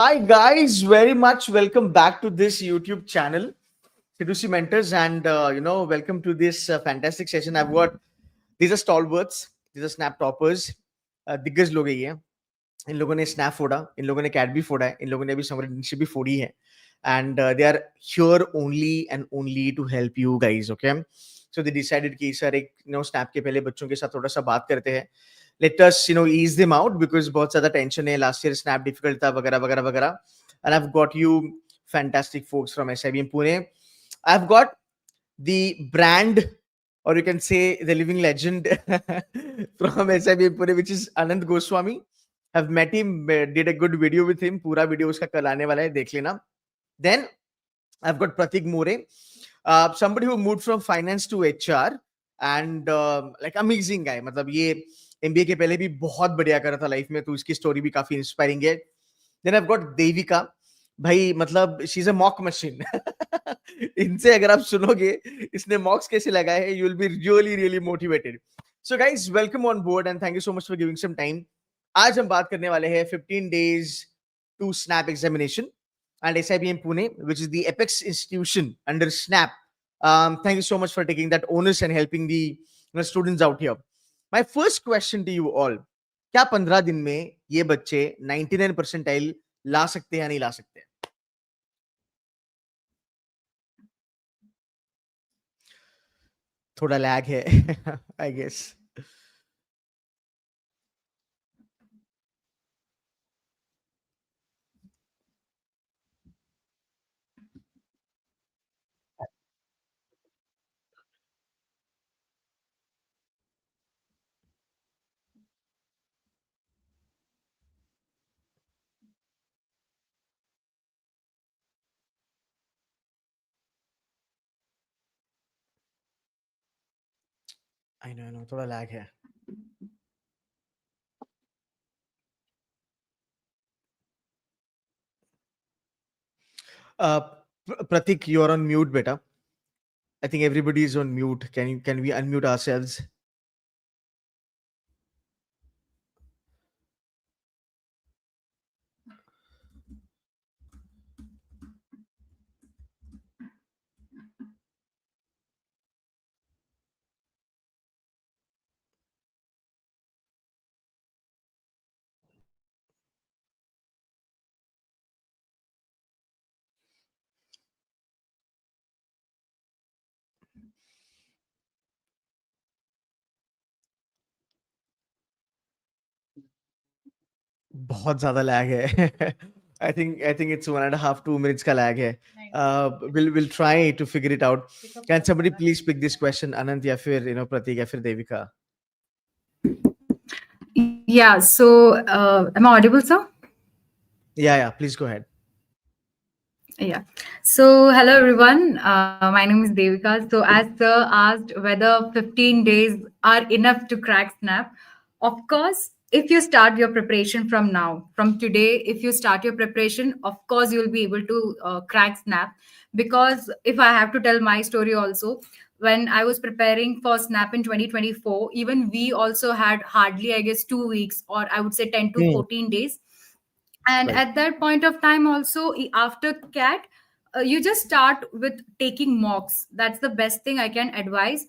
Hi guys, very much welcome back to this YouTube channel, Sedusi Mentors, and welcome to this fantastic session. I've got these are stalwarts, these are snap toppers, दिग्गज लोग हैं ये. इन लोगों ने snap फोड़ा, इन लोगों ने cat भी फोड़ा है, इन लोगों ने अभी समर इंटर्नशिप भी फोड़ी है, and they are here only and only to help you guys. Okay, so they decided कि सर एक स्नैप के पहले बच्चों के साथ थोड़ा सा बात करते हैं. Let us ease them out because बहुत ज़्यादा टेंशन है. Last year snap difficult था वगैरह वगैरह वगैरह. And I've got you fantastic folks from SIBM Pune. I've got the brand, or you can say the living legend from SIBM Pune, which is Anand Goswami. I've met him, did a good video with him. पूरा video उसका कल आने वाला है, देख लेना. Then I've got Pratik More, somebody who moved from finance to HR and like amazing guy. मतलब ये MBA के पहले भी बहुत बढ़िया कर रहा था लाइफ में, तो उसकी स्टोरी भी काफी इंस्पायरिंग है. Then I've got Devika. भाई मतलब she is a mock machine. इनसे अगर आप सुनोगे इसने मॉक्स कैसे लगाए हैं, you will be really really motivated. So guys, welcome on board and thank you so much for giving some time. आज हम बात करने वाले हैं 15 days to snap examination and SIBM Pune, which is the apex institution under snap. Thank you so much for taking that onus and helping the students out here. My first question to you all, क्या 15 दिन में ये बच्चे 99 percentile ला सकते हैं या नहीं ला सकते? थोड़ा लैग है आई गेस. आई नो थोड़ा लैग है. Pratik, you are on mute, beta. I think everybody is on mute. Can we unmute ourselves? बहुत ज्यादा लैग है. I think it's 1.5-2 minutes का लैग है. We'll try to figure it out. Can somebody please pick this question, Anand या फिर Pratik या फिर Devika? Yeah, so am I audible, sir? Yeah, please go ahead. Yeah. So, hello everyone. My name is Devika. So, as sir asked whether 15 days are enough to crack Snap, of course, if you start your preparation from now, from today, if you start your preparation, of course, you'll be able to crack Snap. Because if I have to tell my story also, when I was preparing for Snap in 2024, even we also had hardly, I guess, 2 weeks, or I would say 10 to 14 days. And Right. at that point of time also, after cat, you just start with taking mocks. That's the best thing I can advise.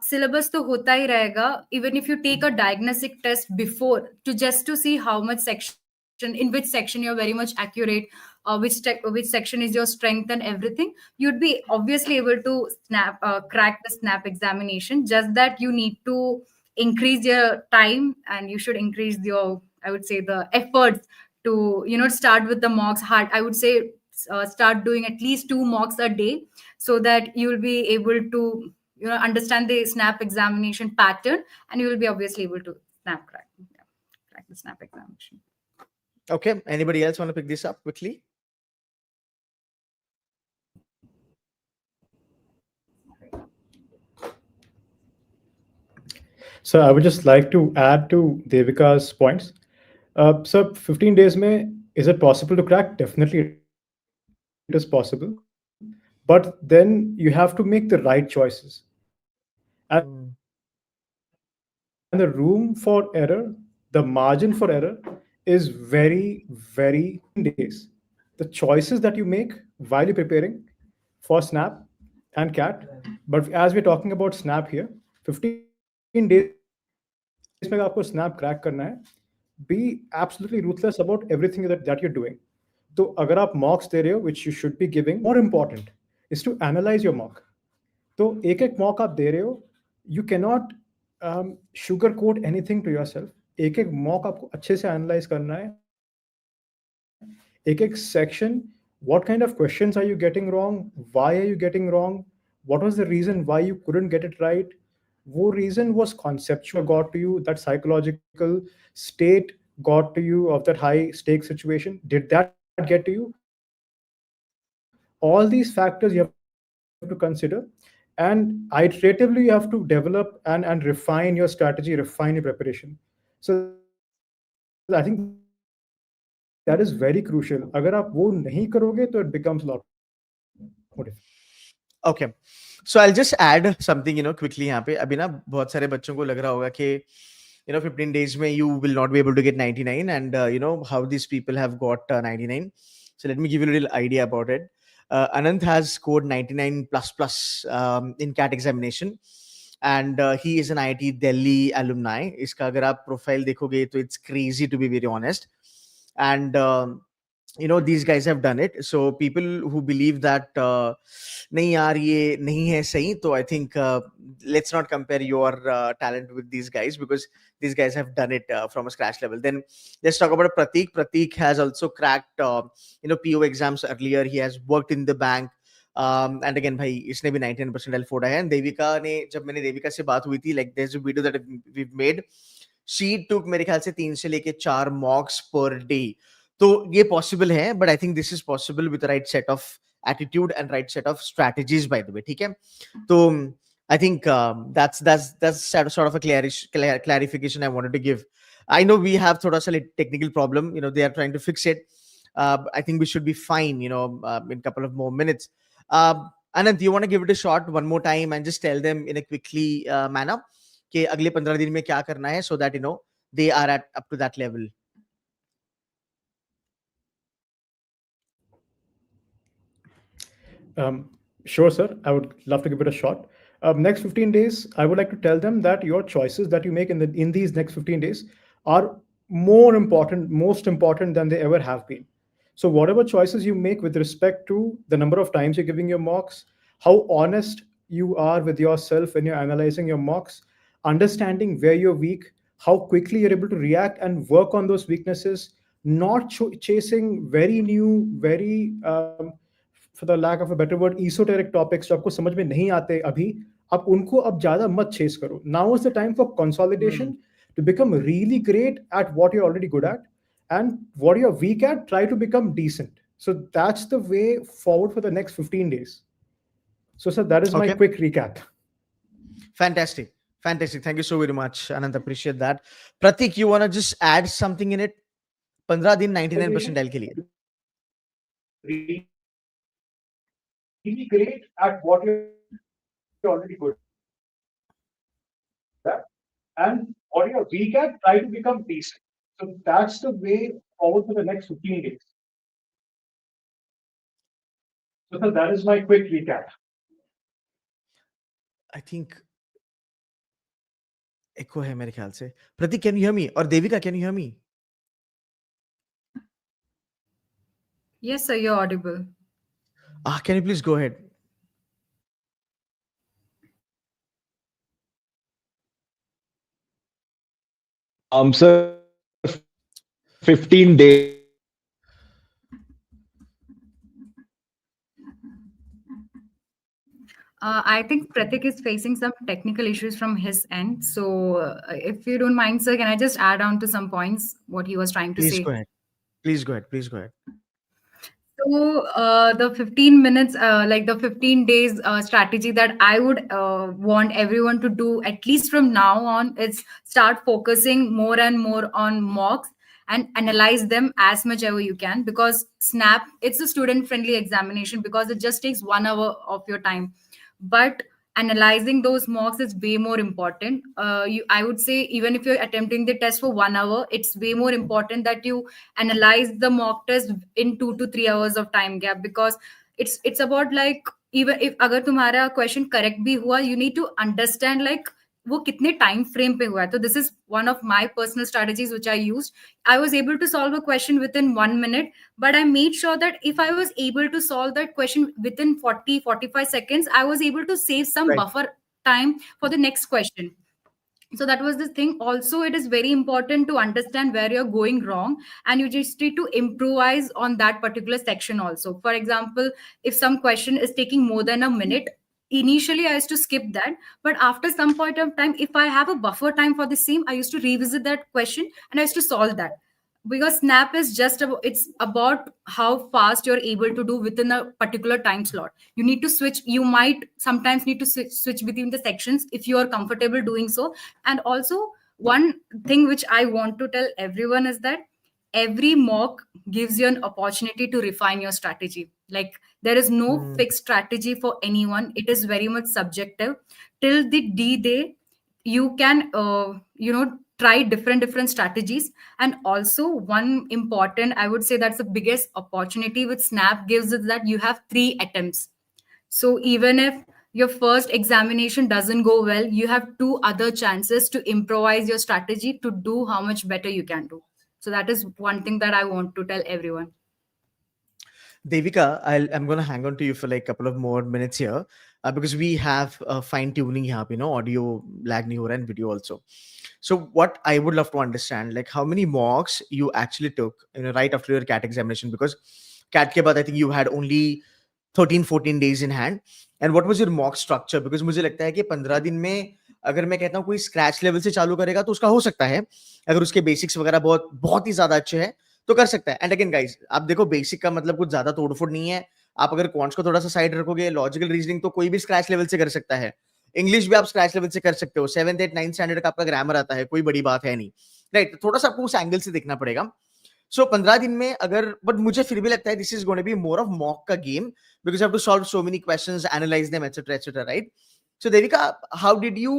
Syllabus to hota hi rahega, even if you take a diagnostic test before, to see how much section, in which section you're very much accurate, which section is your strength and everything, you'd be obviously able to crack the snap examination. Just that you need to increase your time, and you should increase your, I would say, the efforts to start with the mocks hard. I would say start doing at least 2 mocks a day, so that you will be able to understand the snap examination pattern, and you will be obviously able to crack the snap examination. Okay, anybody else want to pick this up quickly? So I would just like to add to Devika's points. So 15 days mein, is it possible to crack? Definitely it is possible. But then you have to make the right choices. And the room for error, the margin for error is very, very small. is very, very 15 days. The choices that you make while you're preparing for Snap and Cat, but as we're talking about Snap here, 15 days में अगर आपको Snap crack करना है, be absolutely ruthless about everything that you're doing. तो अगर आप mocks दे रहे हो, which you should be giving, more important is to analyze your mock. तो एक एक मॉक आप दे रहे हो, you cannot sugar coat anything to your self. एक एक मॉक आपको अच्छे से एनालाइज करना है. एक एक section, what kind of questions are you getting wrong, why are you getting wrong, what was the reason why you couldn't get it right. वो reason was conceptual, got to you, that psychological state got to you of that high stake situation, did that get to you? All these factors you have to consider, and iteratively you have to develop and refine your strategy, refine your preparation. So I think that is very crucial. अगर आप वो नहीं करोगे तो it becomes a lot more difficult. Okay, so I'll just add something, quickly यहाँ पे. अभी ना बहुत सारे बच्चों को लग रहा होगा कि 15 days में you will not be able to get 99, and how these people have got 99. So let me give you a little idea about it. Anant has scored 99 plus plus in CAT examination, and he is an IIT Delhi alumni. इसका अगर आप profile देखोगे तो it's crazy, to be very honest. And these guys have done it. So people who believe that nahi yaar ye nahi hai sahi, so I think let's not compare your talent with these guys, because these guys have done it from a scratch level. Then let's talk about Pratik has also cracked PO exams earlier. He has worked in the bank, and again भाई इसने भी 99% फोड़ा है. देविका ने, जब मैंने देविका से बात हुई थी, like there's a video that we've made, she took मेरे ख्याल से 3 से लेके 4 mocks per day. तो ये पॉसिबल है, but I think this is possible with right set of attitude and right set of strategies, bye the वे. ठीक है, तो I think that's sort of a clarification I wanted to give. I know we have thoda sa technical problem. They are trying to fix it. I think we should be fine. In a couple of more minutes. Anand, you want to give it a shot one more time and just tell them in a quickly manner कि अगले 15 दिन में क्या करना है, so that they are up to that level. Sure, sir. I would love to give it a shot. Next 15 days, I would like to tell them that your choices that you make in these next 15 days are more important, most important than they ever have been. So whatever choices you make with respect to the number of times you're giving your mocks, how honest you are with yourself when you're analyzing your mocks, understanding where you're weak, how quickly you're able to react and work on those weaknesses, not chasing very new, very for the lack of a better word, esoteric topics जो आपको समझ में नहीं आते अभी, आप उनको अब ज़्यादा मत chase करो. Now is the time for consolidation to become really great at what you're already good at, and what you're weak at, try to become decent. So that's the way forward for the next 15 days. So, sir, that is my quick recap. Fantastic. Thank you so very much, Anand. Appreciate that. Pratik, you want to just add something in it? 15 दिन 99 percentile के लिए. Really great at what you're already good at, and what you're weak at, try to become decent. So that's the way forward for the next 15 days. So sir, that is my quick recap. I think echo है मेरे ख्याल से. Pratik, can you hear me? Or Devika, can you hear me? Yes, sir, you're audible. Can you please go ahead? Sir, 15 days. I think Pratik is facing some technical issues from his end. So, if you don't mind, sir, can I just add on to some points what he was trying to Please say? go ahead. Please go ahead. So, the 15 minutes, like the 15 days strategy that I would want everyone to do, at least from now on, is start focusing more and more on mocks and analyze them as much ever you can, because Snap, it's a student friendly examination because it just takes 1 hour of your time. But analyzing those mocks is way more important. I would say even if you're attempting the test for 1 hour, it's way more important that you analyze the mock test in 2 to 3 hours of time gap, because it's about like, even if अगर तुम्हारा question correct भी हुआ, you need to understand like वो कितने time frame पे हुआ है. तो this is one of my personal strategies which I used. I was able to solve a question within 1 minute, but I made sure that if I was able to solve that question within 40 to 45 seconds, I was able to save some Right. buffer time for the next question. So that was the thing. Also, it is very important to understand where you're going wrong, and you just need to improvise on that particular section also. For example, if some question is taking more than a minute, initially I used to skip that, but after some point of time, if I have a buffer time for the same, I used to revisit that question and I used to solve that. Because snap is just about, it's about how fast you're able to do within a particular time slot. You need to switch, you might sometimes need to switch between the sections if you are comfortable doing so. And also, one thing which I want to tell everyone is that every mock gives you an opportunity to refine your strategy. Like, there is no Hmm. fixed strategy for anyone, it is very much subjective. Till the D day, you can try different strategies. And also, one important, I would say, that's the biggest opportunity which snap gives, is that you have 3 attempts. So even if your first examination doesn't go well, you have 2 other chances to improvise your strategy to do how much better you can do. So that is one thing that I want to tell everyone. Devika, I'm going to hang on to you for like a couple of more minutes here, because we have fine tuning here, audio lag nahi ho raha and video also. So what I would love to understand, like how many mocks you actually took, right after your CAT examination, because CAT ke baad I think you had only 13-14 days in hand. And what was your mock structure? Because मुझे लगता है कि 15 दिन में अगर मैं कहता हूँ कोई स्क्रैच लेवल से चालू करेगा तो उसका हो सकता है, अगर उसके बेसिक्स वगैरह बहुत बहुत ही ज्यादा अच्छे हैं तो कर सकता है. एंड अगेन गाइस, आप देखो बेसिक का मतलब कुछ ज्यादा तोड़फोड़ नहीं है. आप अगर क्वांट्स को थोड़ा सा साइड रखोगे, लॉजिकल रीजनिंग तो कोई भी स्क्रैच लेवल से कर सकता है. इंग्लिश भी आप स्क्रैच लेवल से कर सकते हो. 7th 8th 9th स्टैंडर्ड का आपका ग्रामर आता है, कोई बड़ी बात है नहीं, राइट? थोड़ा सा आपको उस एंगल से देखना पड़ेगा. सो 15 दिन में अगर, बट मुझे फिर भी लगता है this is going to be more of mock का game, because you have to solve so many questions, analyze them, etcetera, right? So Devika, how did you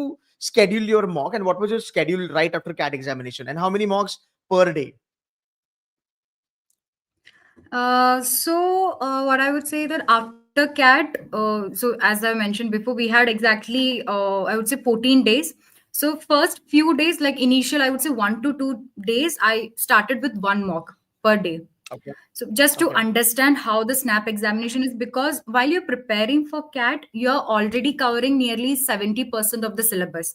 schedule your mock, and what was your schedule right after CAT examination, and how many mocks per day? What I would say that after CAT, so as I mentioned before, we had exactly, I would say 14 days. So first few days, like initial, I would say 1 to 2 days, I started with one mock per day. Okay. So just to Okay. understand how the SNAP examination is, because while you're preparing for CAT, you're already covering nearly 70% of the syllabus.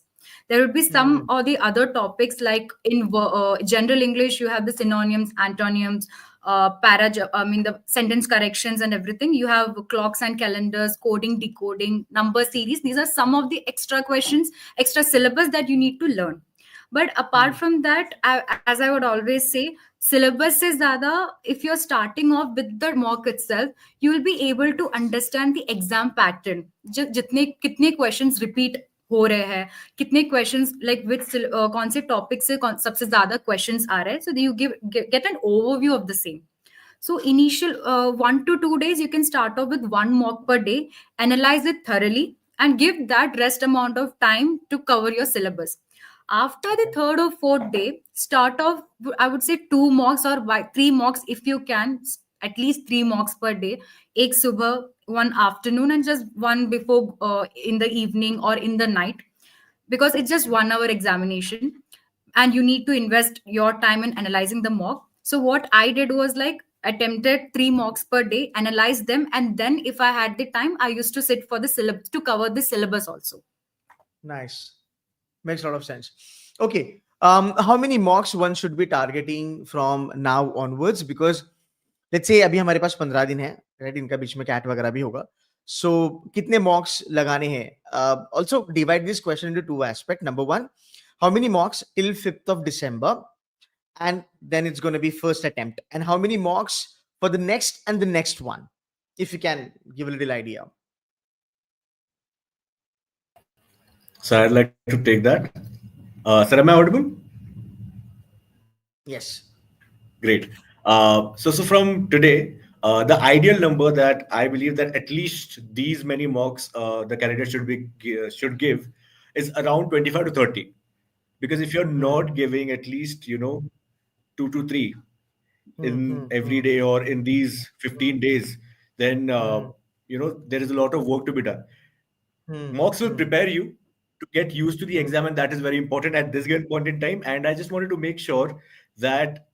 There would be some or the other topics, like in general English, you have the synonyms, antonyms, the sentence corrections and everything. You have clocks and calendars, coding, decoding, number series. These are some of the extra questions, extra syllabus that you need to learn. But apart from that, as I would always say, syllabus is zyada, if you're starting off with the mock itself, you will be able to understand the exam pattern. जितने कितने questions repeat हो रहे हैं, कितने questions like which कौन से topic से सबसे ज्यादा questions आ रहे हैं, so you get an overview of the same. So initial 1 to 2 days, you can start off with one mock per day, analyze it thoroughly, and give that rest amount of time to cover your syllabus. After the third or fourth day, start off, I would say 2 mocks or 3 mocks if you can, at least 3 mocks per day. Ek subah, one afternoon, and just one before in the evening or in the night, because it's just 1 hour examination and you need to invest your time in analyzing the mock. So what I did was like attempted 3 mocks per day, analyzed them, and then if I had the time, I used to sit for the syllabus to cover the syllabus also. Nice. Makes a lot of sense. Okay. How many mocks one should be targeting from now onwards? Because let's say अभी हमारे पास 15 दिन है, right? इनका बीच में CAT वगैरह भी होगा. So कितने mocks लगाने हैं? Also divide this question into 2 aspects. Number 1, how many mocks till 5th of December? And then it's going to be first attempt. And how many mocks for the next and the next one? If you can give a little idea. So I'd like to take that. Sir, am I audible? Yes. Great. So from today, The ideal number that I believe that at least these many mocks the candidate should give is around 25 to 30. Because if you're not giving at least 2 to 3 in every day or in these 15 days, then there is a lot of work to be done. Mocks will prepare you to get used to the exam, and that is very important at this given point in time. And I just wanted to make sure that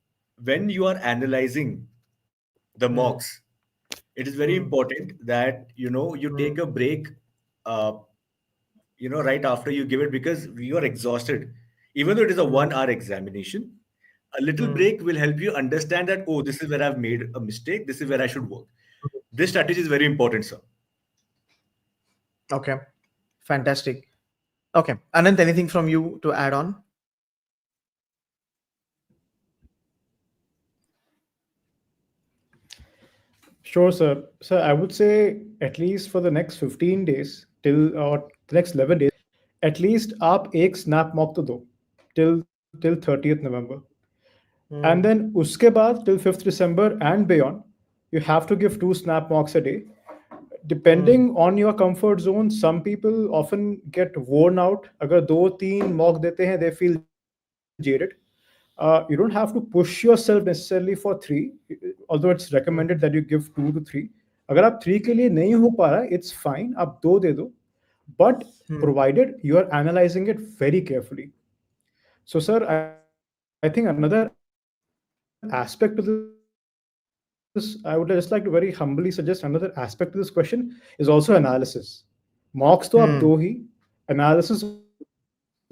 when you are analyzing the mocks, it is very important that you take a break, uh, right after you give it, because you are exhausted. Even though it is a 1 hour examination, a little break will help you understand that, oh, this is where I've made a mistake, this is where I should work. This strategy is very important, sir. Okay, fantastic. Okay, Anand, anything from you to add on? Sure, sir. So I would say at least for the next 15 days till or the next 11 days, at least आप एक snap mock तो दो till 30th November. And then उसके बाद till 5th December and beyond, you have to give 2 snap mocks a day. Depending on your comfort zone, some people often get worn out. अगर 2-3 mock देते हैं, they feel jaded. You don't have to push yourself necessarily for 3, although it's recommended that you give 2 to 3. अगर आप 3 के लिए नहीं हो पा रहा, it's fine, आप 2 दे दो, but provided you are analyzing it very carefully. So, sir, I think another aspect to this, I would just like to very humbly suggest another aspect to this question is also analysis. Mocks तो आप 2 ही, analysis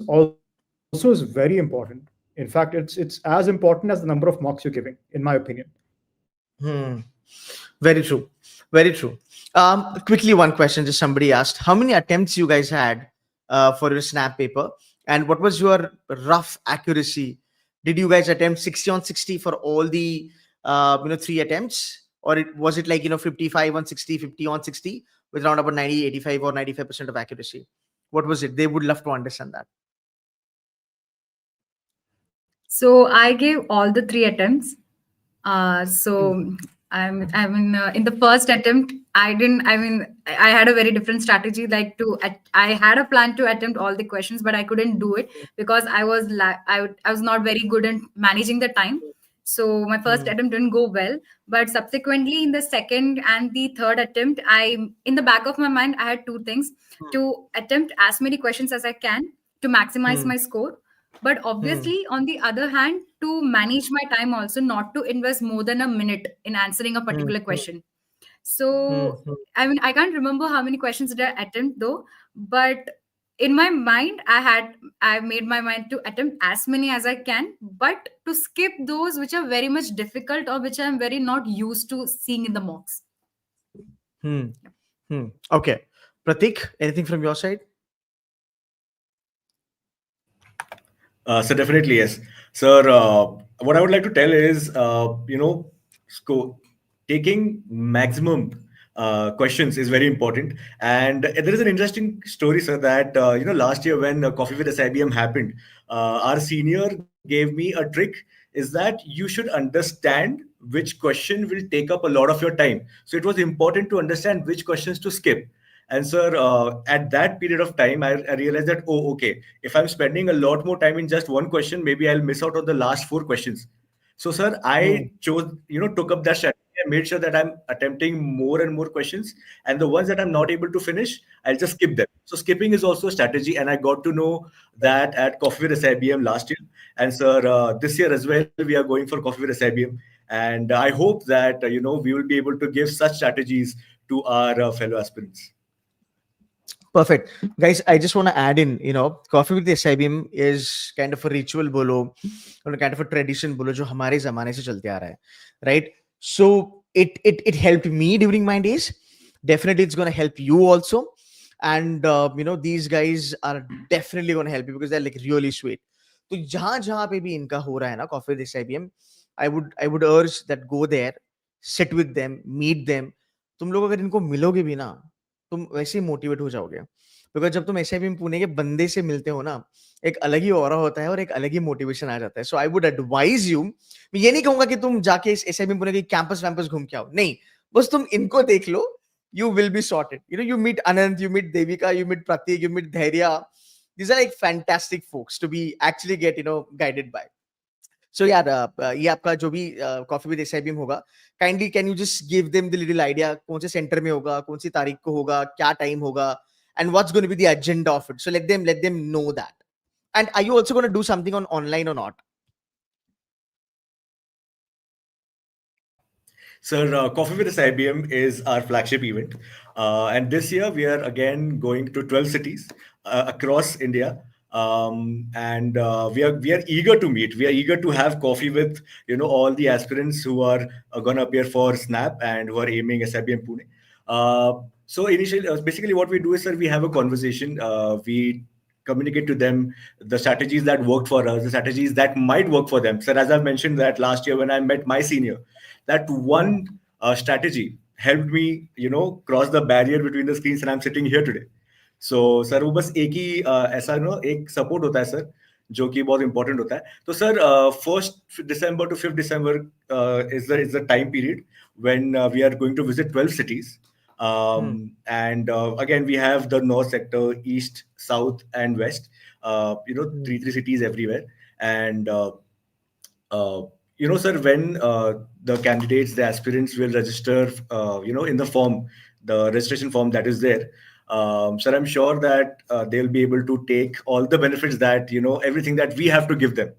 also is very important. In fact, it's as important as the number of mocks you're giving, in my opinion. Very true. Very true. Quickly, one question. Just somebody asked, how many attempts you guys had for your snap paper, and what was your rough accuracy? Did you guys attempt 60 on 60 for all the 3 attempts, or was it like 55 on 60, 50 on 60 with around about 90, 85 or 95% of accuracy? What was it? They would love to understand that. So I gave all the 3 attempts. So in the first attempt, I had a very different strategy. I had a plan to attempt all the questions, but I couldn't do it because I was not very good at managing the time. So my first attempt didn't go well, but subsequently in the second and the third attempt, in the back of my mind, I had 2 things: to attempt as many questions as I can to maximize my score, but obviously on the other hand, to manage my time also, not to invest more than a minute in answering a particular question. So I can't remember how many questions did I attempt though, but in my mind I made my mind to attempt as many as I can, but to skip those which are very much difficult or which I'm very not used to seeing in the mocks. Okay, Pratik, anything from your side? So definitely yes, sir. What I would like to tell is, taking maximum questions is very important. And there is an interesting story, sir, that last year when Coffee with SIBM happened, our senior gave me a trick. Is that you should understand which question will take up a lot of your time. So it was important to understand which questions to skip. And sir, at that period of time, I realized that, oh, okay, if I'm spending a lot more time in just one question, maybe I'll miss out on the last 4 questions. So, sir, I chose, took up that strategy. I made sure that I'm attempting more and more questions. And the ones that I'm not able to finish, I'll just skip them. So, skipping is also a strategy. And I got to know that at Coffee with SIBM last year. And, sir, this year as well, we are going for Coffee with SIBM. And I hope that, we will be able to give such strategies to our fellow aspirants. Perfect. Guys, I just want to add in, Coffee with the SIBM is kind of a ritual bolo, kind of a tradition bolo, jo hamare zamane se chalte aa raha hai, right? So it helped me during my days. Definitely it's going to help you also. And, these guys are definitely going to help you because they're like really sweet. So jahan pe bhi inka ho raha hai na, Coffee with the SIBM, I would urge that go there, sit with them, meet them. तुम लोग अगर इनको मिलोगे भी ना, तुम वैसे ही motivate हो जाओगे. बिकॉज जब तुम SIBM पुणे के बंदे से मिलते हो ना, एक अलग ही ऑरा होता है और एक अलग ही मोटिवेशन आ जाता है. सो आई वुड एडवाइज यू, मैं ये नहीं कहूंगा कि तुम जाके इस SIBM पुणे की कैंपस वैम्पस घूम के आओ, नहीं, बस तुम इनको देख लो, you will be sorted. You meet Anand, you meet Devika, you meet Pratik, you meet Dhairya. These are like fantastic folks to be actually get guided by. So yeah, ये आपका जो भी कॉफी विद SIBM होगा, kindly can you just give them the little idea कौन से centre में होगा, कौन सी तारीख को होगा, क्या टाइम होगा, and what's going to be the agenda of it. So let them know that. And are you also going to do something on online or not? Sir, Coffee with SIBM is our flagship event. And this year we are again going to 12 cities across India. And we are eager to meet. We are eager to have coffee with all the aspirants who are going to appear for Snap and who are aiming SIBM Pune. So initially, basically, what we do is, sir, we have a conversation. We communicate to them the strategies that worked for us, the strategies that might work for them. Sir, as I've mentioned that last year when I met my senior, that one strategy helped me, cross the barrier between the screens, and I'm sitting here today. So sir वो बस एक ही ऐसा एक support होता है sir, जो कि बहुत इंपॉर्टेंट होता है. तो sir 1st December to 5th December is the time period when we are going to visit 12 cities. And again, we have the north sector, east, south, and west. Three cities everywhere. And sir, when the candidates, the aspirants will register, in the form, the registration form that is there, sir, I'm sure that they'll be able to take all the benefits that, everything that we have to give them.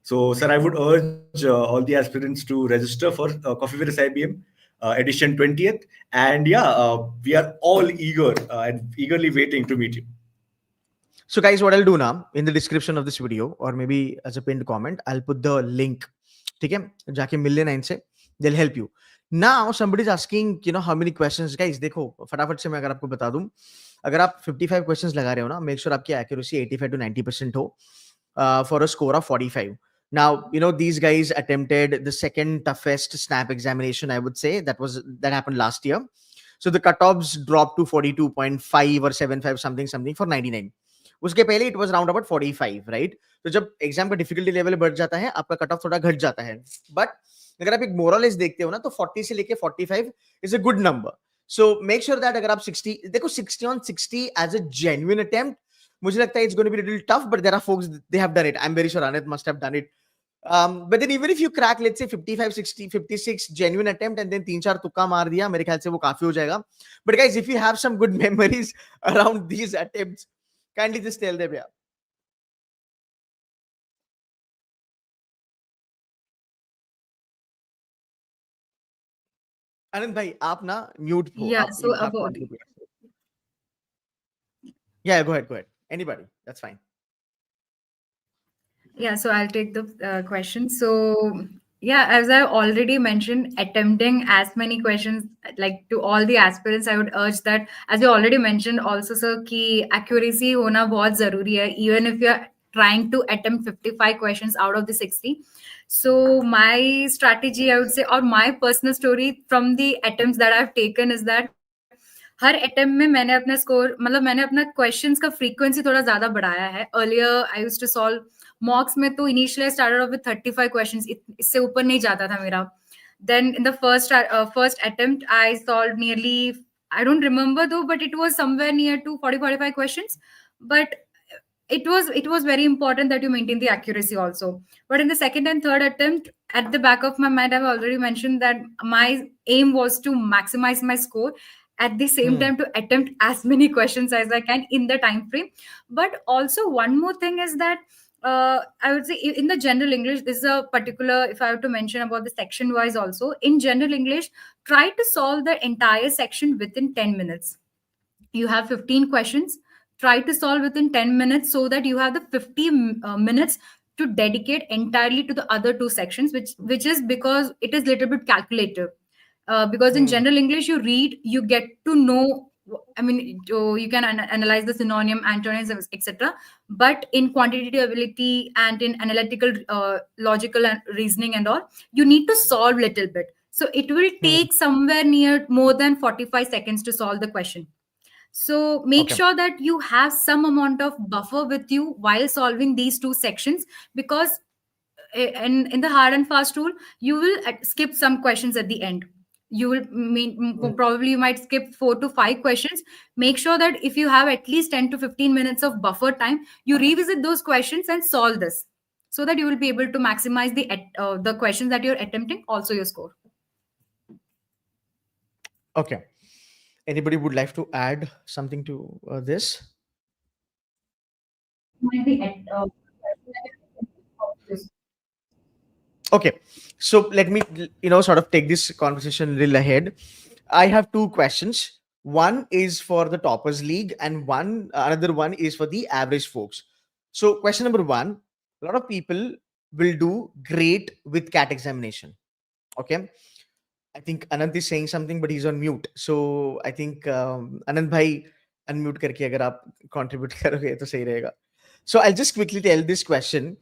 So, sir, I would urge all the aspirants to register for Coffee with SIBM edition 20th. And yeah, we are all eager and eagerly waiting to meet you. So guys, what I'll do now, in the description of this video or maybe as a pinned comment, I'll put the link. ठीक है, जाके मिल लेना इनसे, they'll help you. Now somebody is asking, how many questions. Guys, देखो फटाफट से मैं अगर आपको बता दूं, अगर आप 55 questions लगा रहे हो ना, make sure आपकी accuracy 85 to 90% हो, for a score of 45. Now, these guys attempted the second toughest snap examination, I would say. That happened last year. So the cutoffs dropped to 42.5 or 75 something for 99. उसके पहले it was round about 45, right? तो जब exam का difficulty level बढ़ जाता है, आपका cut off थोड़ा घट जाता है. बट अगर आप एक मोरलेस देखते हो ना, तो 40 से लेके 45 is a good number. So make sure that अगर आप 60 देखो, 60 on 60 as a genuine attempt, मुझे लगता है it's going to be little tough, but there are folks they have done it. I am very sure Anit must have done it. But then even if you crack, let's say 55, 60, 56 genuine attempt and then 3-4 तुक्का मार दिया, मेरे ख्याल से वो काफी हो जाएगा. But guys, if you have some good memories around these attempts, kindly just tell them. Yeah. आनंद भाई, आप ना म्यूट हो. Yeah, आप, so you have about contribute. Yeah, go ahead. Anybody, that's fine. Yeah, so I'll take the question. So, yeah, as I already mentioned, attempting as many questions like to all the aspirants, I would urge that, as you already mentioned, also, sir, ki accuracy hona bahut zaruri hai, even if you're trying to attempt 55 questions out of the 60. So, my strategy, I would say, or my personal story from the attempts that I've taken is that her attempt में मैंने अपना score, मतलब मैंने अपना questions का frequency थोड़ा ज्यादा बढ़ाया है. Earlier I used to solve mocks में, तो initially started off with 35 questions, इससे ऊपर नहीं जाता था मेरा. Then in the first attempt I solve nearly, I don't remember though, but it was somewhere near to 40-45 questions. But it was very important that you maintain the accuracy also. But in the second and third attempt, at the back of my mind, I've already mentioned that my aim was to maximize my score, at the same time to attempt as many questions as I can in the time frame. But also one more thing is that I would say in the general English, this is a particular, if I have to mention about the section wise also, in general English, try to solve the entire section within 10 minutes. You have 15 questions, try to solve within 10 minutes so that you have the 50 minutes to dedicate entirely to the other two sections, which is because it is little bit calculative. Because in general English, you read, you get to know, I mean, you can analyze the synonym, antonyms, etc. But in quantitative ability and in analytical, logical and reasoning and all, you need to solve little bit. So it will take somewhere near more than 45 seconds to solve the question. So make Okay. sure that you have some amount of buffer with you while solving these two sections, because in the hard and fast rule, you will skip some questions at the end. You will probably you might skip 4 to 5 questions. Make sure that if you have at least 10 to 15 minutes of buffer time, you revisit those questions and solve this, so that you will be able to maximize the questions that you're attempting, also your score. Okay. Anybody would like to add something to this? Might be Okay. So let me, sort of take this conversation a little ahead. I have two questions. One is for the toppers league, and another one is for the average folks. So question number one: a lot of people will do great with CAT examination. Okay. I think Anant is saying something, but he's on mute. So I think Anant bhai, unmute करके अगर आप contribute करोगे तो सही रहेगा. So I'll just quickly tell this question.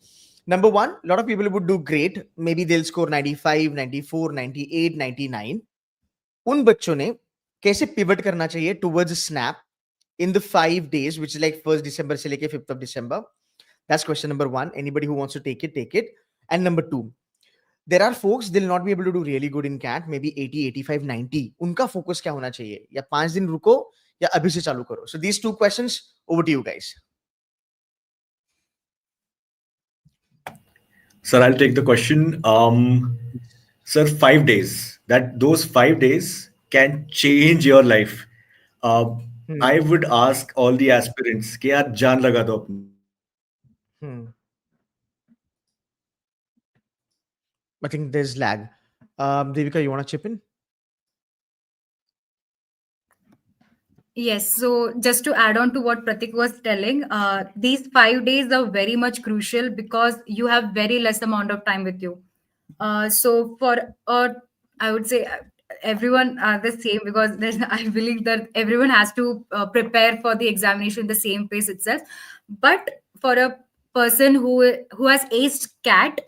Number one, a lot of people would do great. Maybe they'll score 95, 94, 98, 99. उन बच्चों ने कैसे pivot करना चाहिए towards snap in the 5 days, which is like 1st December से लेके 5th of December. That's question number one. Anybody who wants to take it, take it. And number two, there are folks, they'll not be able to do really good in CAT, maybe 80, 85, 90. उनका focus क्या होना चाहिए? या 5 दिन रुको या अभी से चालू करो? So these two questions, over to you guys. Sir, I'll take the question. Sir, 5 days. Those 5 days can change your life. I would ask all the aspirants कि यार जान लगा दो अपनी. I think there's lag. Devika, you want to chip in? Yes, so just to add on to what Pratik was telling, these 5 days are very much crucial because you have very less amount of time with you. So for I would say everyone are the same, because I believe that everyone has to prepare for the examination the same pace itself. But for a person who has aced CAT,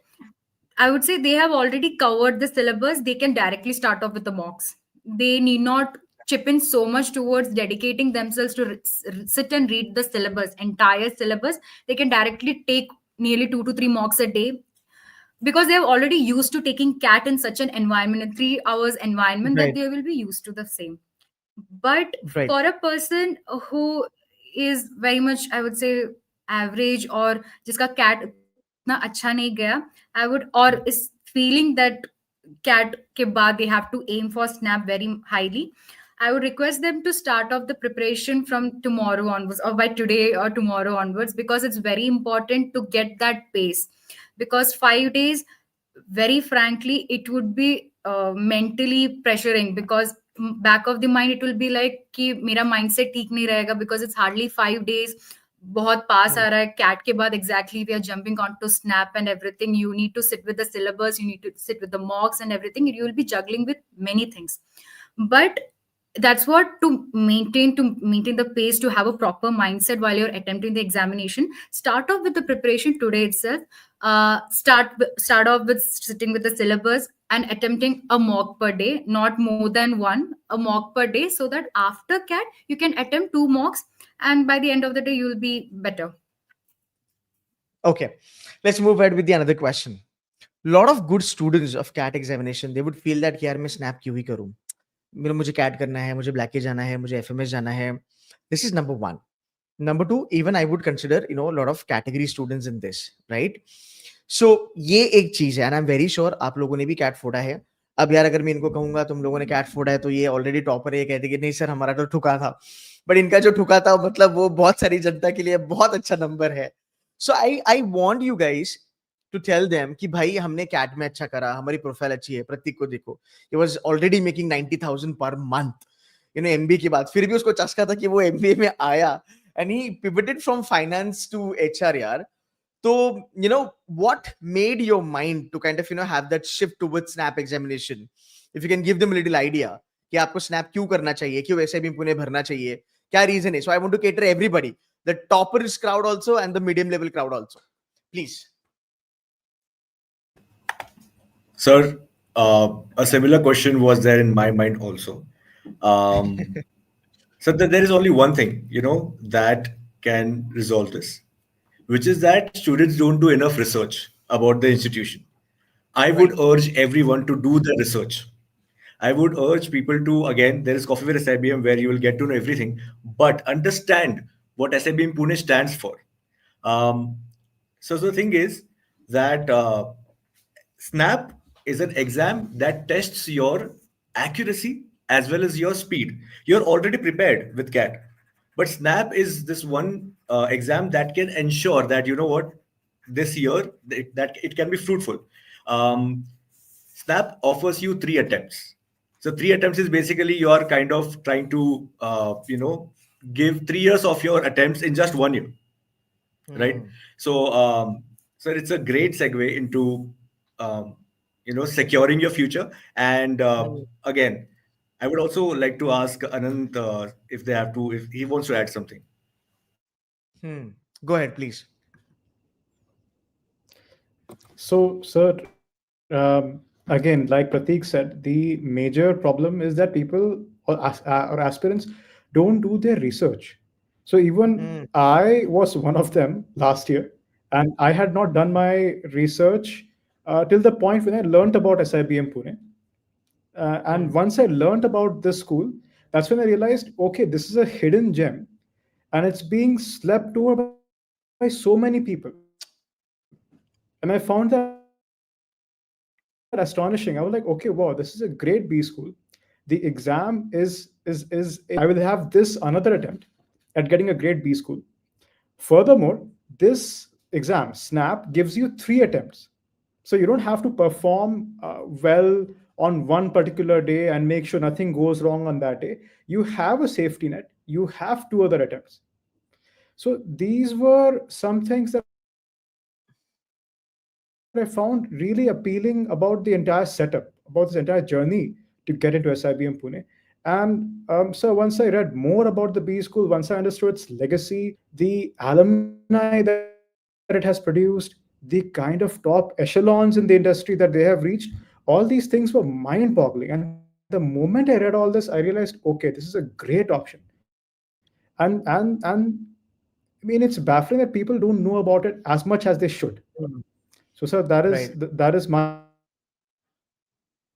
I would say they have already covered the syllabus. They can directly start off with the mocks. They need not chip in so much towards dedicating themselves to sit and read the syllabus, entire syllabus. They can directly take nearly 2 to 3 mocks a day, because they are already used to taking CAT in such an environment, in 3 hours environment, that Right. they will be used to the same. But Right. for a person who is very much, I would say, average, or जिसका CAT इतना अच्छा नहीं गया, I would, or is feeling that CAT के बाद they have to aim for snap very highly, I would request them to start off the preparation from tomorrow onwards, or by today or tomorrow onwards, because it's very important to get that pace. Because 5 days, very frankly, it would be mentally pressuring, because back of the mind it will be like कि मेरा mindset ठीक नहीं रहेगा, because it's hardly 5 days. बहुत पास आ रहा है CAT के बाद, exactly we are jumping onto snap and everything. You need to sit with the syllabus, you need to sit with the mocks and everything. You will be juggling with many things. But that's what, to maintain the pace, to have a proper mindset while you're attempting the examination, start off with the preparation today itself. Start off with sitting with the syllabus and attempting a mock per day, not more than one, a mock per day, so that after CAT you can attempt 2 mocks, and by the end of the day you will be better. Okay, let's move ahead with the another question. Lot of good students of CAT examination, they would feel that यार मैं snap क्यों ही करूं, मुझे CAT करना है, मुझे black जाना है, मुझे FMS जाना है. This is number one. Number two, even I would consider, a lot of category students in this, right? So ये एक चीज है, and I'm very sure आप लोगों ने भी CAT फोड़ा है. अब यार अगर मैं इनको कहूंगा तुम लोगों ने CAT फोड़ा है, तो ये ऑलरेडी टॉपर है, कहते कि नहीं सर हमारा तो ठुका था. बट इनका जो ठुका था, मतलब वो बहुत सारी जनता के लिए बहुत अच्छा नंबर है. So I want you guys to tell them कि भाई हमने CAT में अच्छा करा, हमारी प्रोफाइल अच्छी है. प्रतीक को देखो, he was already making 90,000 per month, MBA की बात, फिर भी उसको चस्का था कि वो MBA में आया, and he pivoted from finance to HR यार. So, what made your mind to kind of, have that shift towards snap examination? If you can give them a little idea कि आपको snap क्यों करना चाहिए, क्यों SIBM Pune भरना चाहिए, क्या reason है? So I want to cater everybody, the toppers crowd also and the medium level crowd also. Please. Sir, a similar question was there in my mind also. So there is only one thing, that can resolve this, which is that students don't do enough research about the institution. I would Right. urge everyone to do the research. I would urge people to, again, there is Coffee with SIBM where you will get to know everything, but understand what SIBM Pune stands for. Um, so the thing is that SNAP is an exam that tests your accuracy as well as your speed. You're already prepared with CAT, but SNAP is this one exam that can ensure that you know what this year that it can be fruitful. Um, SNAP offers you 3 attempts. So 3 attempts is basically you are kind of trying to give 3 years of your attempts in just 1 year, right? Hmm. So it's a great segue into um, securing your future. And Hmm. again, I would also like to ask Anand if he wants to add something. Hmm. Go ahead, please. So, sir, again, like Pratik said, the major problem is that people or aspirants don't do their research. So, even Hmm. I was one of them last year, and I had not done my research till the point when I learned about SIBM Pune. And Hmm. once I learned about this school, that's when I realized, okay, this is a hidden gem, and it's being slept over by so many people. And I found that astonishing. I was like, okay, wow, this is a great B school. The exam is I will have this another attempt at getting a great B school. Furthermore, this exam, SNAP, gives you 3 attempts. So you don't have to perform well on one particular day and make sure nothing goes wrong on that day. You have a safety net, you have 2 other attempts. So these were some things that I found really appealing about the entire setup, about this entire journey to get into SIBM Pune. And so once I read more about the B school, once I understood its legacy, the alumni that it has produced, the kind of top echelons in the industry that they have reached, all these things were mind-boggling. And the moment I read all this, I realized, okay, this is a great option. And I mean, it's baffling that people don't know about it as much as they should. Hmm. So, sir, Right. that is my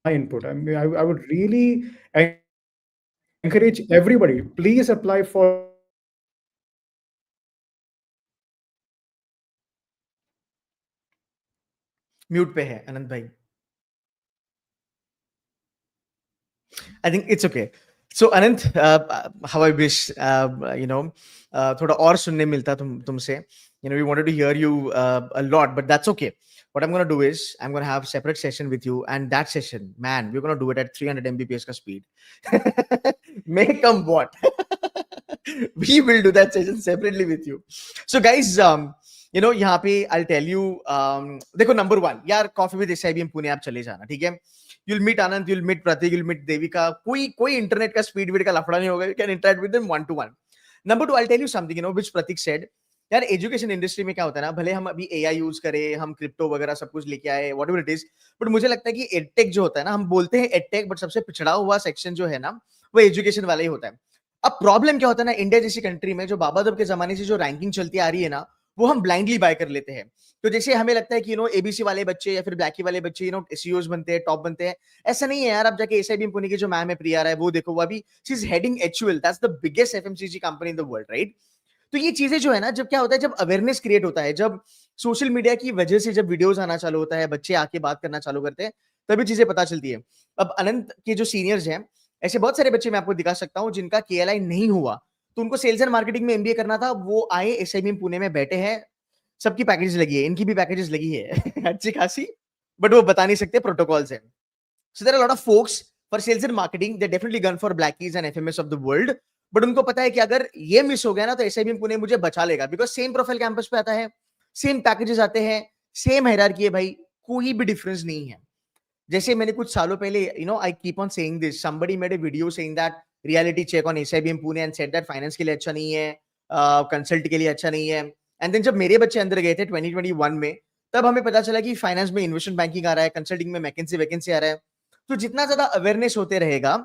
input. I mean, I would really encourage everybody, please apply for SIBM Pune. Mute पे है अनंत भाई. I think it's okay. So Anant, how I wish थोड़ा और सुनने मिलता तुमसे. We wanted to hear you a lot, but that's okay. What I'm gonna do is I'm gonna have separate session with you, and that session, man, we're gonna do it at 300 Mbps ka speed. May come what? We will do that session separately with you. So guys, यहाँ पे I'll tell you, देखो number one, यार coffee with SIBM Pune आप चले जाना, ठीक है? You'll meet Anand, you'll meet Pratik, you'll meet Devika. कोई इंटरनेट का स्पीड वीड का लफड़ा नहीं होगा. You can interact with them one to one. Number two, I'll tell you something, which Pratik said. यार एजुकेशन इंडस्ट्री में क्या होता है ना, भले हम अभी एआई यूज करें, हम क्रिप्टो वगैरह सब कुछ लेके आए, what ever it is, but मुझे लगता है कि एडटेक जो होता है ना, हम बोलते हैं एडटेक, बट सबसे पिछड़ा हुआ सेक्शन जो है ना, वो एजुकेशन वाला ही होता है. अब प्रॉब्लम क्या होता है ना, इंडिया जैसी कंट्री में जो बाबा दब के जमाने से जो रैंकिंग चलती आ रही है ना, वो हम ब्लाइंडली बाय कर लेते हैं. तो जैसे हमें लगता है कि एबीसी वाले बच्चे या फिर ब्लैकी वाले बच्चे एसईओज बनते हैं, टॉप बनते हैं. ऐसा नहीं है यार. आप जाके एसआईबीएम पुणे की जो मैम है प्रिया राय, वो देखो, वो अभी she is heading HUL, that's the biggest FMCG company in the world, right? तो ये चीजें जो है ना, जब क्या होता है, जब अवेयरनेस क्रिएट होता है, जब सोशल मीडिया की वजह से जब वीडियोस आना चालू होता है, बच्चे आके बात करना चालू करते हैं, तभी चीजें पता चलती है. अब अनंत के जो सीनियर्स हैं, ऐसे बहुत सारे बच्चे मैं आपको दिखा सकता हूं जिनका केएलआई नहीं हुआ, तो उनको सेल्स एंड मार्केटिंग में एमबीए करना था. वो आए एसआईबीएम पुणे में बैठे हैं, सबकी पैकेजेस लगी है, इनकी भी पैकेजेस लगी है अच्छी खासी, बट वो बता नहीं सकते प्रोटोकॉल्स है. So there are a lot of folks for sales and marketing, they definitely gone for blackies and FMS of the world, but उनको पता है कि अगर ये मिस हो गया ना, तो एसआईबीएम पुणे मुझे बचा लेगा, बिकॉज सेम प्रोफाइल कैंपस पे आता है, सेम पैकेजेस आते हैं, सेम हायरार्की है भाई, कोई भी डिफरेंस नहीं है. जैसे मैंने कुछ सालों पहले, I keep on saying this, somebody made a video saying that reality check on SIBM Pune and said that finance के लिए अच्छा नहीं है, कंसल्ट के लिए अच्छा नहीं है. एंड देन जब मेरे बच्चे अंदर गए थे 2021 में, तब हमें पता चला कि फाइनेंस में इन्वेस्टमेंट बैंकिंग आ रहा है, कंसल्टिंग में मैकेंसी वैकेंसी आ रहा है. तो जितना ज्यादा अवेयरनेस होते रहेगा,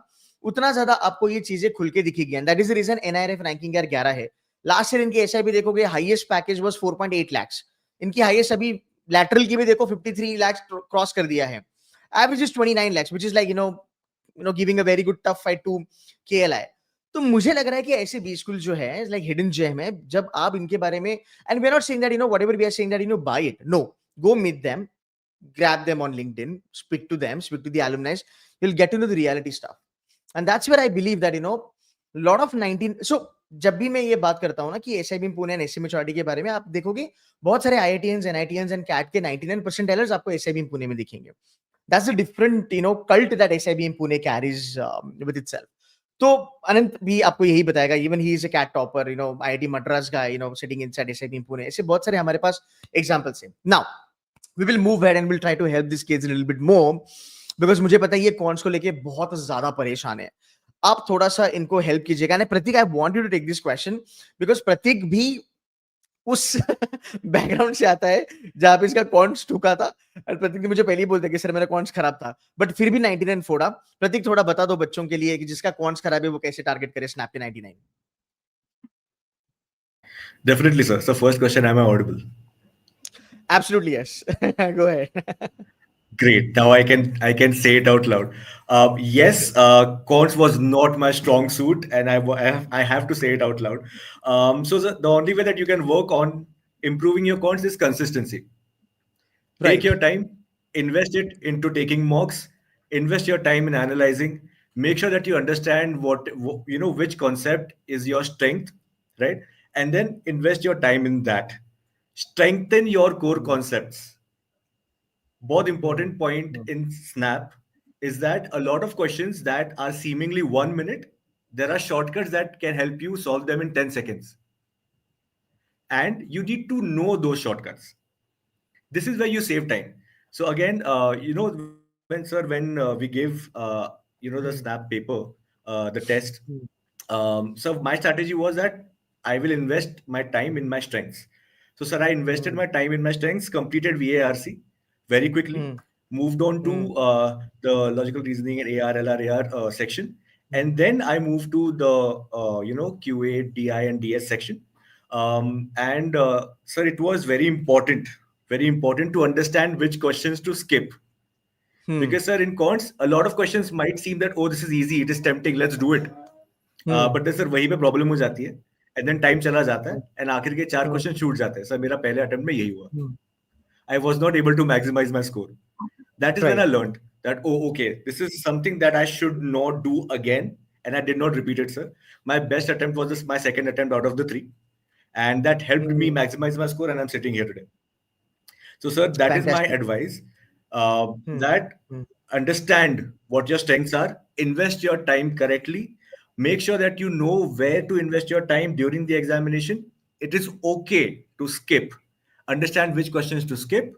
उतना ज्यादा आपको ये चीजें खुल के दिखेगी, and that is the reason NIRF ranking यार 11 है। लास्ट ईयर इनकी SIP देखोगे, हाईएस्ट पैकेज वाज 4.8 lakhs, इनकी हाईएस्ट अभी लैटरल की भी देखो 53 lakhs क्रॉस कर दिया है, average is 29 lakhs, which is like giving a very good tough fight to KLI। तो मुझे लग रहा है कि ऐसे बी स्कूल जो है लाइक हिडन जेम है, जब आप इनके बारे में, and we are not saying that whatever we are saying that buy it, no, go meet them, grab them on LinkedIn, speak to them, speak to the alumni, you'll get to know the reality stuff. And that's where I believe that lot of 19, so जब भी मैं ये बात करता हूँ ना कि SIBM Pune and SMHRD के बारे में, आप देखोगे बहुत सारे IITians, NITians एंड CAT के 99% टेलर्स आपको SIBM पुणे में दिखेंगे। That's a different cult that SIBM Pune carries with itself. तो अनंत भी आपको यही बताएगा, even he is a CAT topper, IIT Madras guy, sitting inside SIBM Pune, ऐसे बहुत सारे हमारे पास एग्जांपल्स हैं। Now we will move ahead and we'll try to help these kids a little bit more, because मुझे पता है ये कॉन्स को लेके बहुत ज्यादा परेशान है। आप थोड़ा सा इनको हेल्प कीजिएगा। ना Prateek, I want you to take this question, because Prateek भी उस बैकग्राउंड से आता है जहां पे इसका कॉन्स ठुका था, और प्रतीक ने मुझे पहले ही बोल दिया कि सर मेरा कॉन्स खराब था, बट फिर भी 99 फोड़ा। प्रतीक थोड़ा बता दो बच्चों के लिए कि जिसका कॉन्स खराब है वो कैसे टारगेट करे स्नैप पे 99। Definitely, sir. So first question, am I audible? Absolutely yes. Go ahead. Great. Now I can say it out loud. Yes, Quants was not my strong suit, and I have to say it out loud. So the only way that you can work on improving your Quants is consistency. Take Right. your time, invest it into taking mocks, invest your time in analyzing. Make sure that you understand which concept is your strength, right? And then invest your time in that. Strengthen your core concepts. Both important point in Snap is that a lot of questions that are seemingly 1 minute, there are shortcuts that can help you solve them in 10 seconds. And you need to know those shortcuts. This is where you save time. So again, when we give the Snap paper, the test, so my strategy was that I will invest my time in my strengths. So, sir, I invested my time in my strengths, completed VARC very quickly, moved on to the logical reasoning and AR section, and then I moved to the QA, DI, and DS section. And sir, it was very important to understand which questions to skip. Because, sir, in cons, a lot of questions might seem that, oh, this is easy, it is tempting, let's do it. But sir वहीं पे problem हो जाती है, and then time चला जाता है, and आखिर के 4 क्वेश्चन छूट जाते हैं। सर मेरा पहले अटेम्प्ट में यही हुआ। I was not able to maximise my score. That is when I learned that okay, this is something that I should not do again, and I did not repeat it, sir. My best attempt was my second attempt out of the 3, and that helped me maximize my score, and I'm sitting here today. So, sir, that is my advice. That understand what your strengths are, invest your time correctly, make sure that you know where to invest your time during the examination. It is okay to skip. Understand which questions to skip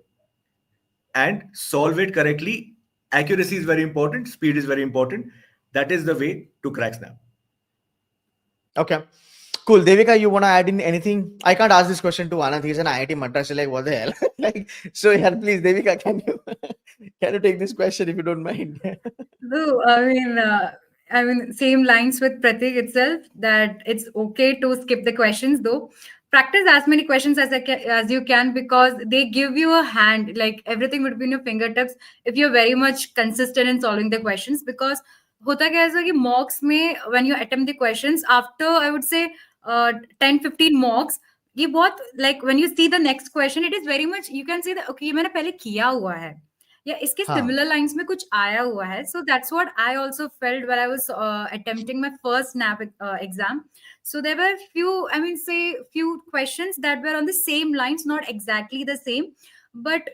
and solve it correctly. Accuracy is very important, speed is very important. That is the way to crack Snap. Okay. Cool. Devika, you want to add in anything? I can't ask this question to Anand. He's an IIT Madras. Like, what the hell? So, yeah, please, Devika, can you take this question if you don't mind? No, I mean, same lines with Pratik itself, that it's okay to skip the questions though. Practice as many questions as you can, because they give you a hand. Like everything would be in your fingertips if you're very much consistent in solving the questions. Because होता क्या है कि mocks में when you attempt the questions, after I would say 10-15 mocks, ये बहुत like when you see the next question, it is very much you can say that okay, ये मैंने पहले किया हुआ है या इसके सिमिलर लाइंस में कुछ आया हुआ है. So that's what I also felt when I was attempting my first snap exam. So there were few questions that were on the same lines, not exactly the same, but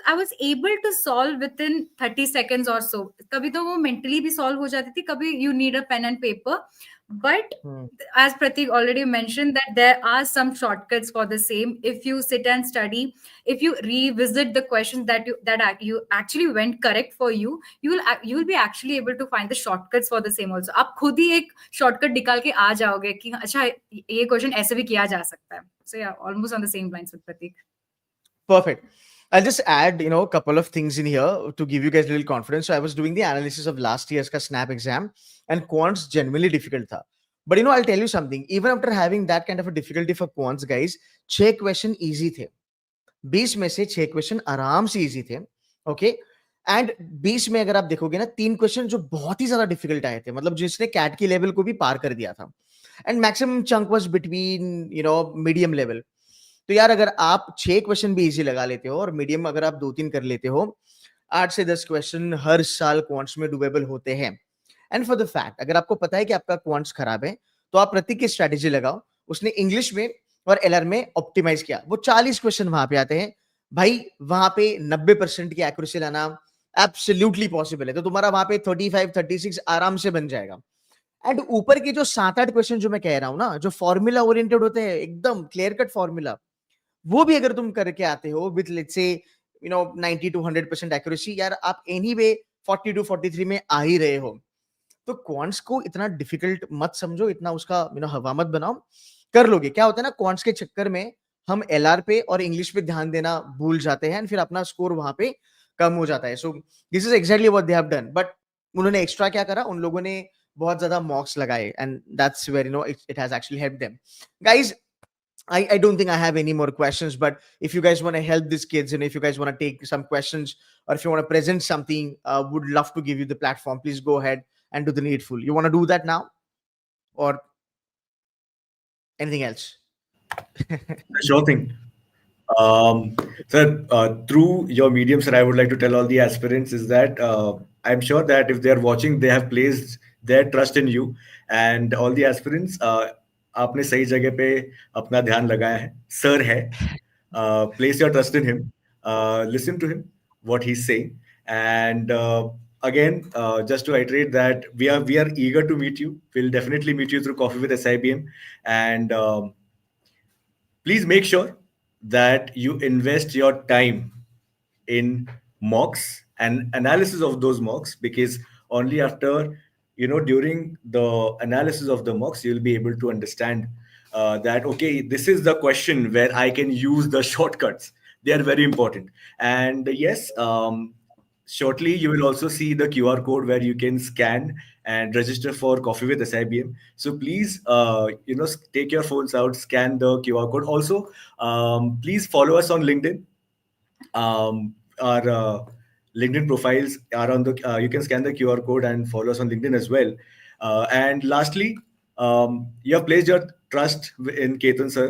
I was able to solve within 30 seconds or so. कभी तो वो mentally भी solve हो जाती थी, कभी you need a pen and paper. But as Pratik already mentioned, that there are some shortcuts for the same. If you sit and study, if you revisit the questions that you actually went correct for you, you will be actually able to find the shortcuts for the same also. आप खुद ही एक shortcut निकाल के आ जाओगे कि अच्छा ये question ऐसे भी किया जा सकता है. So yeah, almost on the same lines with Pratik. Perfect. I'll just add, a couple of things in here to give you guys a little confidence. So I was doing the analysis of last year's ka snap exam, and quants genuinely difficult tha. But I'll tell you something. Even after having that kind of a difficulty for quants, guys, 6 question easy the. 20 में से 6 question आराम से easy थे. Okay. And 20 में अगर आप देखोगे ना, 3 क्वेश्चन जो बहुत ही ज्यादा डिफिकल्ट आए थे, मतलब जिसने कैट की लेवल को भी पार कर दिया था. And maximum chunk was between medium level. तो यार अगर आप 6 क्वेश्चन भी इजी लगा लेते हो और मीडियम अगर आप 2-3 कर लेते हो, 8 से 10 क्वेश्चन हर साल क्वांट्स में डुबेबल होते हैं. एंड फॉर द फैक्ट, अगर आपको पता है कि आपका क्वांट्स खराब है, तो आप प्रतीक की स्ट्रेटेजी लगाओ. उसने इंग्लिश में और एलआर में ऑप्टिमाइज किया, वो 40 क्वेश्चन वहां पे आते हैं भाई. वहां पे 90% की एक्यूरेसी लाना एब्सोल्युटली पॉसिबल है. तो तुम्हारा वहां पे 35-36 आराम से बन जाएगा. एंड ऊपर के जो 7-8 क्वेश्चन जो मैं कह रहा हूं ना, जो फॉर्मूला ओरिएंटेड होते हैं, एकदम क्लियर कट फॉर्मूला, वो भी अगर तुम करके आते हो विद लेट्स से 90-100% एक्यूरेसी, यार आप एनी वे 40-43 में आ ही रहे हो. तो क्वांट्स को इतना डिफिकल्ट मत समझो, इतना उसका हवा मत बनाओ. कर लोगे. क्या होता है ना, क्वांट्स के चक्कर में हम एलआर पे और इंग्लिश पे ध्यान देना भूल जाते हैं, फिर अपना स्कोर वहां पे कम हो जाता है. So this is exactly what they have done. But उन्होंने एक्स्ट्रा क्या करा, उन लोगों ने बहुत ज्यादा मॉक्स लगाए, and that's where it has actually help them. Guys, I don't think I have any more questions, but if you guys want to help these kids and if you guys want to take some questions or if you want to present something, would love to give you the platform. Please go ahead and do the needful. You want to do that now or anything else? Sure thing. Sir, through your medium, sir, I would like to tell all the aspirants is that I'm sure that if they are watching, they have placed their trust in you, and all the aspirants, आपने सही जगह पे अपना ध्यान लगाया है. Sir है. Place your trust in him. Listen to him, what he's saying, and again, just to iterate that we are eager to meet you. We'll definitely meet you through Coffee with SIBM, and please make sure that you invest your time in mocks and analysis of those mocks, because only after during the analysis of the mocks you'll be able to understand that okay, this is the question where I can use the shortcuts. They are very important. And yes, shortly you will also see the QR code where you can scan and register for Coffee with SIBM. So please, take your phones out, scan the QR code. Also, please follow us on LinkedIn. Our LinkedIn profiles are on the. You can scan the QR code and follow us on LinkedIn as well. And lastly, you have placed your trust in Ketan sir.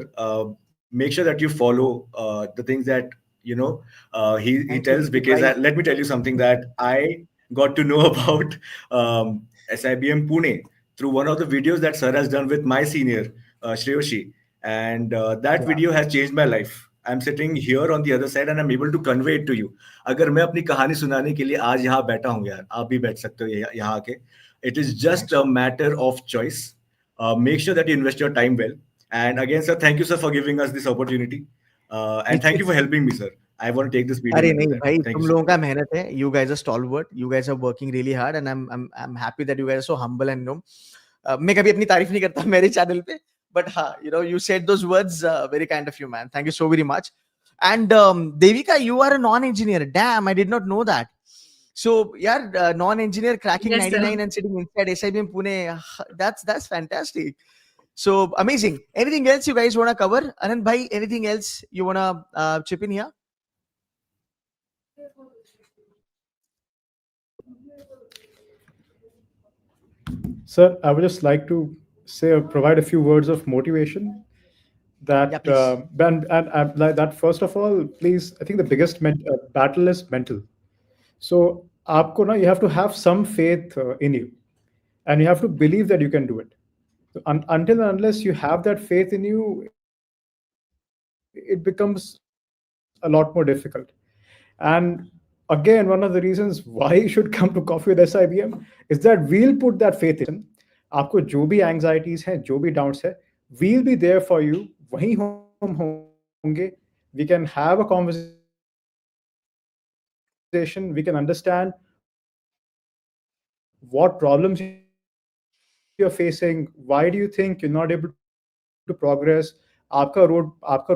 Make sure that you follow the things that he Thank you. tells, because Right. let me tell you something that I got to know about SIBM Pune through one of the videos that sir has done with my senior Shreyoshi, and that Yeah. video has changed my life. I'm sitting here on the other side and I'm able to convey it to you. अगर मैं अपनी कहानी सुनाने के लिए आज यहाँ बैठा हूँ यार, आप भी बैठ सकते हो यहाँ आके. It is just Thanks. a matter of choice. Make sure that you invest your time well. And again, sir, thank you, sir, for giving us this opportunity. And thank you for helping me, sir. I want to take this medium अरे and do नहीं that. भाई, Thank तुम you, sir. लोगों का मेहनत है. You guys are stalwart. You guys are working really hard, and I'm happy that you guys are so humble and मैं कभी अपनी तारीफ नहीं करता मेरे चैनल पे, but हाँ, you said those words, very kind of you, man. Thank you so very much. And Devika, you are a non-engineer. Damn, I did not know that. So yeah, non-engineer cracking Yes, sir. 99 and sitting inside SIBM Pune. That's fantastic. So amazing. Anything else you guys want to cover? Anand bhai, anything else you want to chip in here? Sir, I would just like to say, provide a few words of motivation. Yeah, That please. like that. First of all, please, I think the biggest battle is mental. So, आपको ना, you have to have some faith in you, and you have to believe that you can do it. So until and unless you have that faith in you, it becomes a lot more difficult. And again, one of the reasons why you should come to Coffee with SIBM is that we'll put that faith in you. आपको जो भी anxieties हैं, जो भी doubts है, we'll be there for you. वहीं हम होंगे. We can have a conversation. We can understand what problems you're facing. Why do you think you're not able to progress? आपका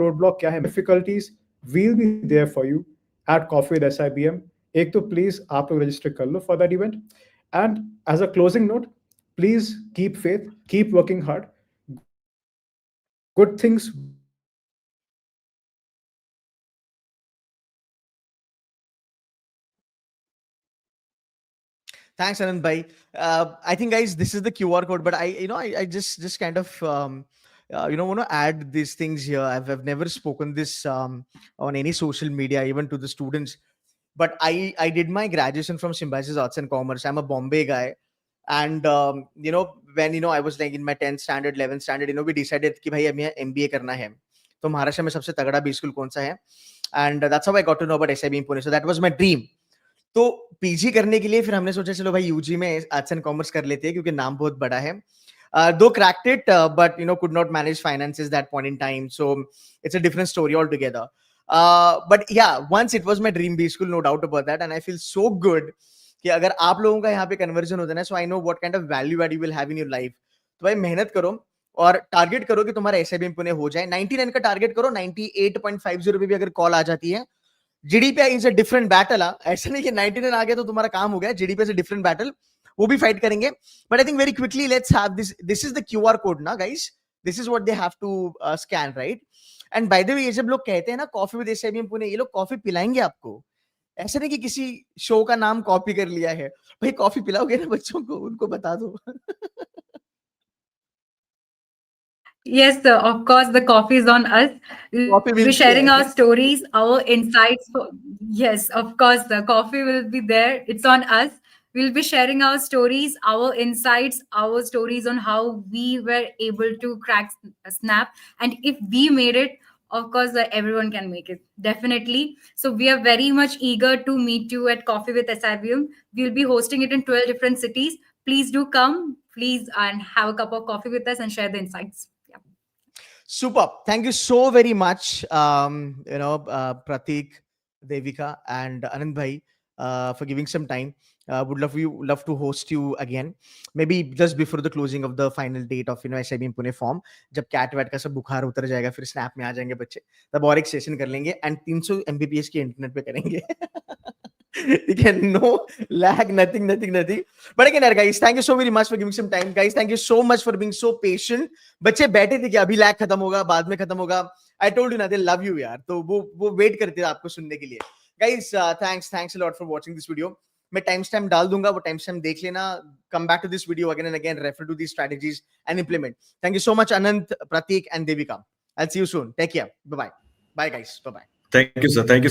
roadblock क्या है? Difficulties, we'll be there for you. at Coffee with SIBM. एक तो please आप लोग register कर लो for that event. And as a closing note, please keep faith, keep working hard. Good things will happen to you. Thanks, Anand bhai. I think, guys, this is the QR code, but I just kind of, want to add these things here. I've never spoken this on any social media, even to the students. But I did my graduation from Symbiosis Arts and Commerce. I'm a Bombay guy, and when I was like in my 10th standard, 11th standard, we decided कि भाई हमें MBA करना है. तो महाराष्ट्र में सबसे तगड़ा B school कौन सा है? And that's how I got to know about SIBM Pune. So that was my dream. तो पीजी करने के लिए फिर हमने सोचा चलो भाई यूजी में आर्ट्स एंड कॉमर्स कर लेते हैं क्योंकि नाम बहुत बड़ा है. Though cracked it, but could not manage finances that point in time. So it's a different story altogether. But yeah, once it was my dream B school, no doubt about that, and I feel so good कि अगर आप लोगों का यहाँ पे conversion होता है ना, so I know what kind of value add you will have in your life. तो भाई मेहनत करो और टारगेट करो कि तुम्हारा SIBM पुणे हो जाए. 99 का टारगेट करो, 98.50 पे भी अगर कॉल आ जाती है. GDP is a different battle. ऐसा नहीं कि 99 आ गया तो तुम्हारा काम हो गया. GDP is a different battle, वो भी फाइट करेंगे. But I think very quickly let's have this is the QR code ना guys. This is what they have to scan, right? And by the way, ये जब लोग कहते हैं ना कॉफी विद एसआईबीएम पुणे, ये लोग कॉफी पिलाएंगे आपको. ऐसा नहीं कि किसी शो का नाम कॉपी कर लिया है. भाई कॉफी पिलाओगे ना बच्चों को, उनको बता दो. Yes, sir. Of course, the coffee is on us. We'll Coffee be will sharing be our there. stories, our insights. Yes, of course, the coffee will be there. It's on us. We'll be sharing our stories, our insights, our stories on how we were able to crack Snap. And if we made it, of course, everyone can make it. Definitely. So we are very much eager to meet you at Coffee with SIBM. We'll be hosting it in 12 different cities. Please do come, please, and have a cup of coffee with us and share the insights. Yeah. Super. Thank you so very much, Pratik, Devika, and Anand bhai, for giving some time. Would love to host you again. Maybe just before the closing of the final date of SIBM Pune form. जब cat VAT का सब बुखार उतर जाएगा, फिर snap में आ जाएंगे बच्चे, तब और एक सेशन कर लेंगे एंड 300 Mbps की इंटरनेट पे करेंगे. Again, no lag, nothing. But again, guys, thank you so very much for giving some time. Guys, thank you so much for being so patient. बच्चे बैठे थे कि अभी लैग खत्म होगा, बाद में खत्म होगा. I told you ना, they love you यार. तो वो वेट करते थे आपको सुनने के लिए. Guys, thanks a lot for watching this video. मैं टाइम स्टैम्प डाल दूंगा, वो टाइम स्टैम्प देख लेना. Come back to this video again and again, refer to these strategies and implement. Thank you so much, Anand, Pratik, and Devika. I'll see you soon. Take care. Bye-bye. Bye, guys. Bye-bye. Thank you, sir. Thank you.